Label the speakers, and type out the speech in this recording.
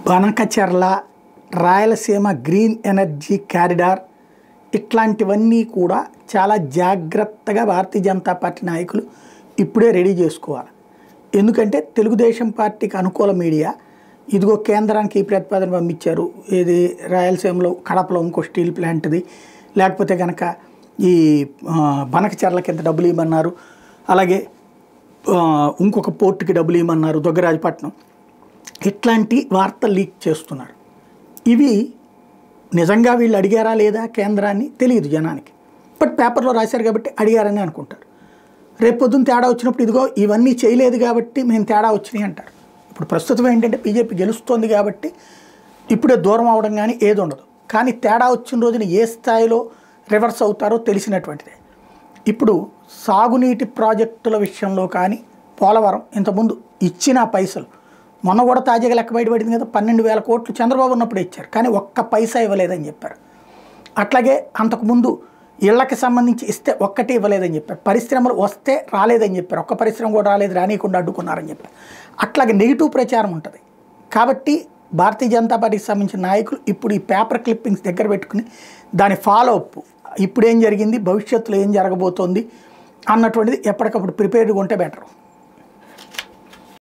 Speaker 1: Banakacherla, Rayalaseema green energy corridor ఇట్లాంటివన్నీ కూడా చాలా జాగ్రత్తగా భారతీయ జనతా పార్టీ నాయకులు ఇప్పుడే రెడీ చేసుకోవాలి. ఎందుకంటే తెలుగుదేశం పార్టీకి అనుకూల మీడియా ఇదిగో కేంద్రానికి ఈ ప్రతిపాదన పంపించారు, ఏది రాయలసీమలో కడపలో ఇంకో స్టీల్ ప్లాంట్ది, లేకపోతే కనుక ఈ బనకచెర్ల కింద డబ్బులు ఇవ్వమన్నారు, అలాగే ఇంకొక పోర్టుకి డబ్బులు ఇవ్వమన్నారు దుగ్గరాజపట్నం, ఇట్లాంటి వార్తలు లీక్ చేస్తున్నారు. ఇవి నిజంగా వీళ్ళు అడిగారా లేదా కేంద్రాన్ని తెలియదు జనానికి, బట్ పేపర్లో రాశారు కాబట్టి అడిగారని అనుకుంటారు. రేపు పొద్దున్న తేడా వచ్చినప్పుడు ఇదిగో ఇవన్నీ చేయలేదు కాబట్టి మేము తేడా వచ్చినాయి అంటారు. ఇప్పుడు ప్రస్తుతం ఏంటంటే బీజేపీ గెలుస్తోంది కాబట్టి ఇప్పుడే దూరం అవడం కానీ ఏది ఉండదు, కానీ తేడా వచ్చిన రోజున ఏ స్థాయిలో రివర్స్ అవుతారో తెలిసినటువంటిదే. ఇప్పుడు సాగునీటి ప్రాజెక్టుల విషయంలో కానీ పోలవరం ఇంతకుముందు ఇచ్చిన పైసలు మొన్న కూడా తాజాగా లెక్క బయటపడింది కదా, 12,000 కోట్లు చంద్రబాబు ఉన్నప్పుడు ఇచ్చారు, కానీ ఒక్క పైసా ఇవ్వలేదని చెప్పారు. అట్లాగే అంతకుముందు ఇళ్లకి సంబంధించి ఇస్తే ఒక్కటి ఇవ్వలేదని చెప్పారు, పరిశ్రమలు వస్తే రాలేదని చెప్పారు, ఒక్క పరిశ్రమ కూడా రాలేదు, రానియకుండా అడ్డుకున్నారని చెప్పారు. అట్లాగే నెగిటివ్ ప్రచారం ఉంటుంది. కాబట్టి భారతీయ జనతా పార్టీకి సంబంధించిన నాయకులు ఇప్పుడు ఈ పేపర్ క్లిప్పింగ్స్ దగ్గర పెట్టుకుని దాని ఫాలో అప్, ఇప్పుడు ఏం జరిగింది, భవిష్యత్తులో ఏం జరగబోతోంది అన్నటువంటిది ఎప్పటికప్పుడు ప్రిపేర్డ్గా ఉంటే బెటర్.